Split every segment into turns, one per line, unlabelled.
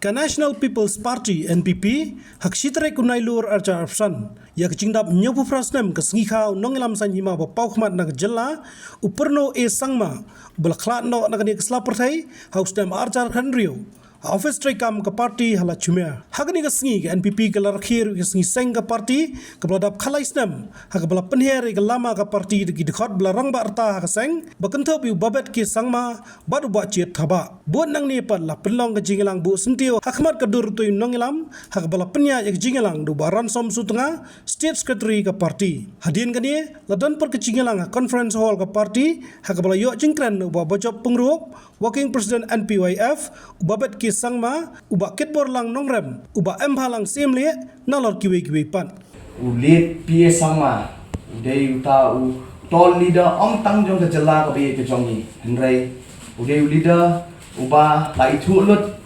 Ka National People's Party NPP hak sitre kunai lur arca arfsan ya kecingdap nyopu prasnem ke sengikau nongilam sanjima ba paukmat nak jela uperno sangma belaklat no nak ni kesla partai haus dem arca khandrio office trekam ke parti hala chumia hagni ke sengi ke NPP ke larkhir ke sengi seng ke parti ke beladap khalaisnem hak bela penher ke lama ke parti de dekhot bela rang ba arta ke seng bakentop yu babet ke sangma badu ba chet thaba buat nang ni pat la penlong ke jingelang bu sentio hakmat ke dur tu nongilam hak bela penya ke jingelang du baran som sutenga state secretary ke parti hadin ke ni ladan per ke jingelang conference hall ke parti hak bela yo jingkran ba bojop pengrup working president NPYF babet ke sangma uba ketbor lang nongrem uba halang semle nalor kiwe pan
ulit pie sangma udai uta u tol leader om tang jong ke jela ke ke jongi hendrai udai leader uba lai thu lut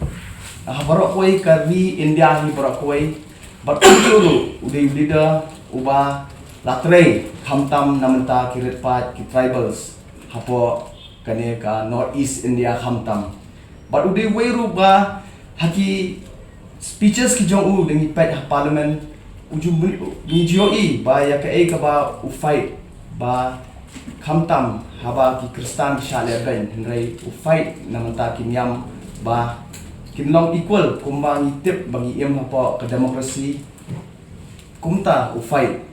barok koi karni India hi barok koi bertujuru udai leader uba latre khamtam namenta kiret pat ki tribals hapo kane ka North East India khamtam but udah weru ba haki speeches ki jong u dengan pet parliament ujung BJOE ba ya ke ka ba u fight ba khamtam haba ki kristan ki shale gain hendrai u fight namanta ki nyam ba kinlong equal kumba ngitip bagi em apa ke demokrasi kumta u fight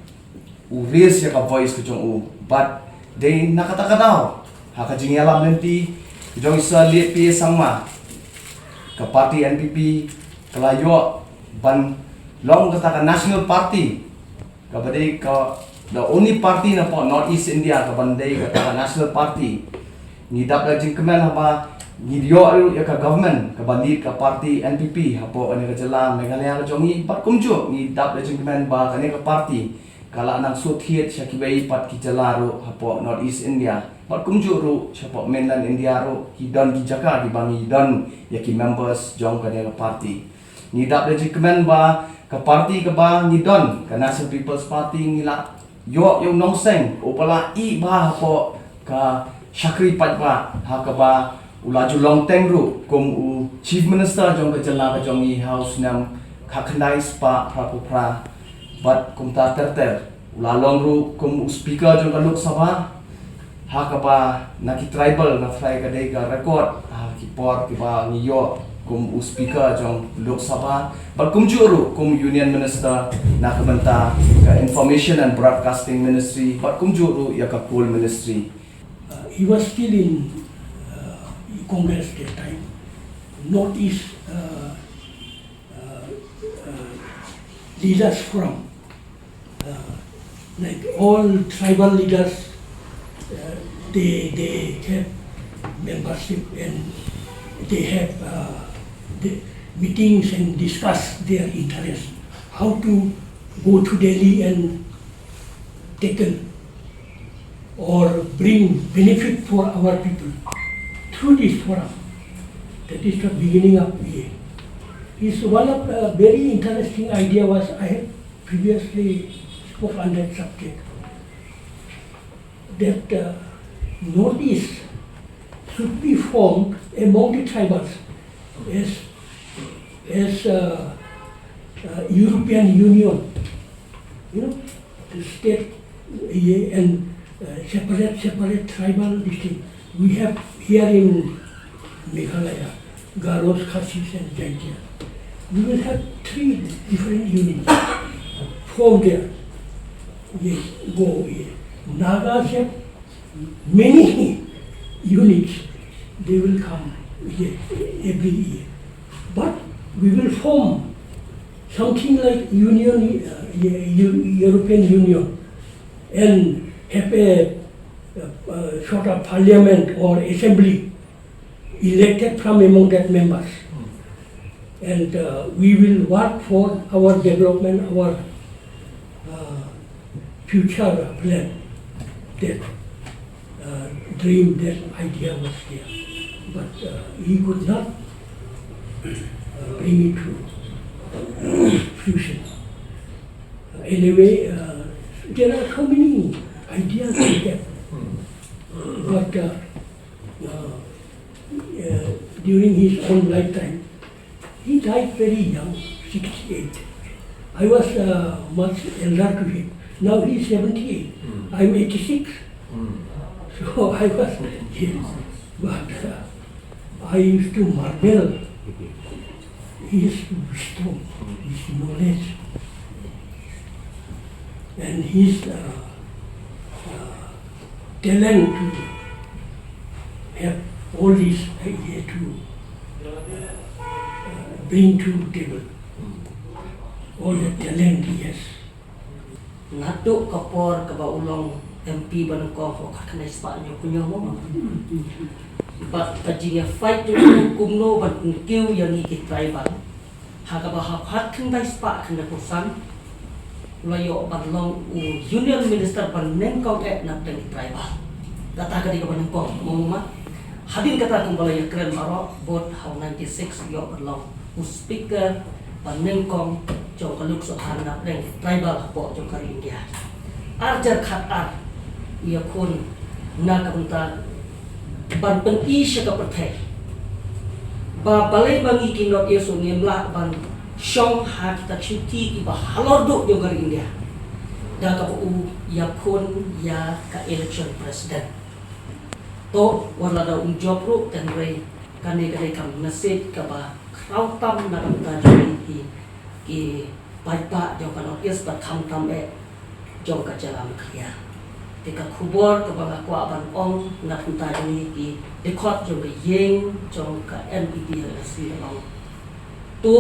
u raise ya ka voice ki jong u but they nakata-kataw haka jingalam nanti jong isa lihat pi sangma ke parti NPP kelayo ban long kata national party kabadai ke the only party na po North East India kabandai kata national party ngidap lagi kemen apa ngidio ya ke government kabandi ke parti NPP hapo ane ke jela Meghalaya ke jongi pat kumju ngidap lagi kemen ba kane ke parti kala nang suthiet syakibai pat ki jela ro hapo North East India pat kumju ro hapo mainland India ro ki don ki jaka di bangi don ya ki members jong kane ke parti ngidap lagi kemen ba ke parti ke ba ngidon ke National People's Party ngila yo yung nongseng opala i ba hapo ka syakri pat ba ha ke ba ulaju long teng ru kum u chief minister jong ke jela ke jongi house nam khakhnai spa pra but kumta terter ulalong ru kum speaker jong ka Lok Sabha ha ka ba na ki tribal na fry ka dei ka record ha ki por ki ba niyo kum speaker jong Lok Sabha but kum juru kum union minister na ka banta ka information and broadcasting ministry but kum juru ya ka coal ministry
he was still in Congress that time Northeast leaders from like all tribal leaders, they have membership and they have the meetings and discuss their interests, how to go to Delhi and taken or bring benefit for our people through this forum. That is the beginning of PA. Is one of the very interesting idea was I have previously spoke on that subject that Northeast should be formed among the tribals as European Union, the state and separate tribal district. We have here in Meghalaya, Garos, Khasis and Jaintia. We will have 3 different units formed there. Yes, go. Yes. Nagas have many units. They will come every year. But we will form something like European Union and have a sort of parliament or assembly elected from among that members. And we will work for our development, our future plan. That dream, that idea was there. But he could not bring it to fruition. Anyway, there are so many ideas like that. But during his own lifetime, He died very young, 68. I was much elder to him. Now he's 78. I'm 86. So I was here. But I used to marvel his wisdom, his knowledge, and his talent to have all this idea to bring to table. All the talent he has.
Natuk kapor ke ulong MP Banangkong ho kakana Spanyol punya mo. Ba kajinya fight tu kumno ban kiu yang ikit tribal. Haga ba hat kan dai spa kan pusan. Layo badlong union minister Banangkong na teng tribal. Data ka di Banangkong mo ma. Hadin kata kumbala ya keren maro bot how 96 yo badlong speaker Banangkong jong kaluk so hanap reng tribal po jong kari India. Arjar khat ia kun na kapunta ban pengi siya kapatay. Ba balay bangi kinot yeso nimla ban syong ha kita cuti iba halordo jong kari India. Da ka u ia kun ya ka election president. To wala da job ro dan rei kane kane kam message ka ba krautam na kapunta jong ki paipa jong kanot yes ba tam jong ka jalan kaya. Tika kubor ke bangga kuat ban ong na punta ni ki dekot jong ke yeng jong ka NPP hasil long tu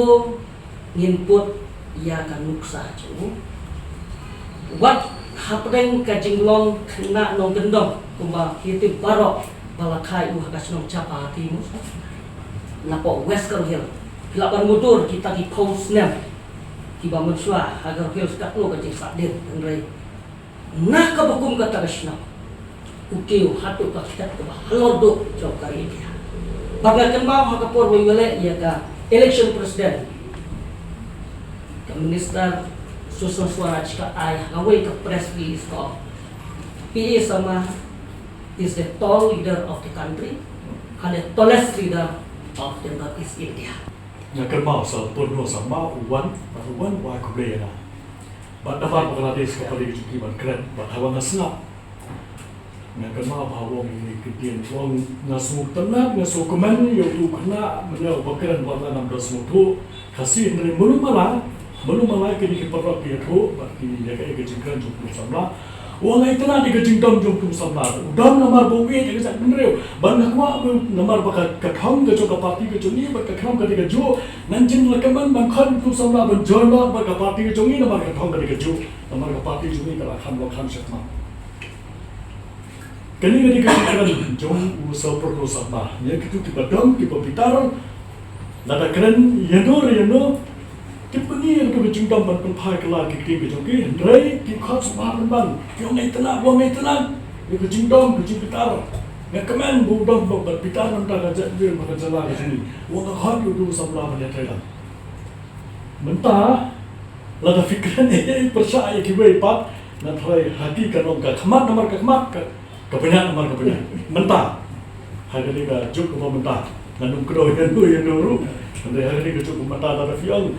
nginput ya kan nuksa jong wat hapeng ka jinglong kena nong gendong kumba hitu barok balakai hakas nong capa timus napo west hill laban motor kita ki post nem kiba mensua agar hill sekat no ka jing sadin ngai nah kabakum kata kasna ukiu hatu ka kitat ka halordo jong kari dia bagakan mau hakapor wile ya ka election president ka minister Susun Swaraj ka ay away ka press release ko PA sama is the tall leader of the country and the tallest leader of the Northeast India.
Yang mau pun no sama uwan wa kublena. But dapat Bangladesh kapal itu kiban keren, but hawa nasna. Yang mau hawa ini kedian wong nasu tenang, nasu kemen yang tu kena menyau bakaran wala 600 mutu kasih dari belum malah kini kiparok dia tu, berarti dia kayak kejingkan jumpa sama. Wong itu nanti kejingkan jumpa sama. Udah nomor bumi dia kesak benereu. Banyak wak nomor bakat katham ke joka parti ke joni bakat katham ke jo nanjin lekaman bangkhan tu sama benjona bakat parti ke joni nomor katham ke jo nomor ke parti joni kala kham lo kham syatma. Kini kejingkan jom usah perlu sama. Ya gitu kita dong kita bitar. Nada keren yano Tipani yang tu kejingkan ban penpai kelar kiki kejoki Hendrai ki khot sama ban Yang ngai tenang wong ngai tenang Ni kejingkan kejing bitar Nga kemen budam berbitar nanti kajak dia makan jalan di sini. Wong khot tu samla banyak Thailand. Mentah lada fikiran percaya kiwe pat nanti hati kanong ka khamat nomor ka khamat ka banyak nomor ka banyak. Mentah hari ka juk ka mentah nganum kro yang dulu nanti hari ka juk mentah lada fiang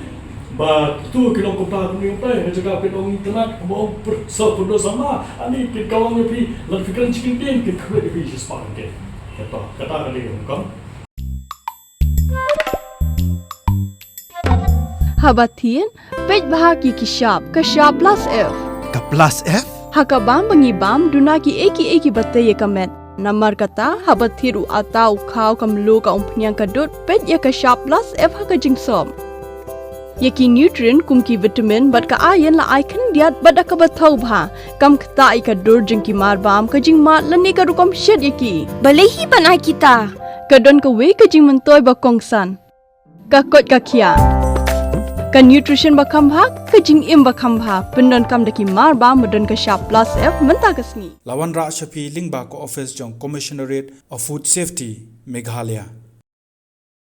ba tu kilong kota ni utai jaga pinong tenak mau sepenuh sama ani kit kawang pi lan fikiran cikin din kit kwe di bis spark ke kata kali kan
Habatin pej bahagi kishap plus F
Ka plus F
hakabam mangibam dunaki eki bataye kamet namar kata habathiru atau khau kamlu ka umpnyang kadut pej ya kishap plus F hakajingsom Yaki nutrient kumki vitamin bat ka ayan la icon diat bada ka bathau bha kam kta I ka dur jingki mar bam ka jing mat lani ka rukom shed yaki balehi banai kita ka don ka we ka jing mentoy ba kongsan ka kot ka khia ka nutrition ba kham bha ka jing im ba kham bha pendon kam daki mar bam modon ka sharp plus F menta ka sni
Lawan Ra Shafi Lingba ko office jong Commissionerate of Food Safety Meghalaya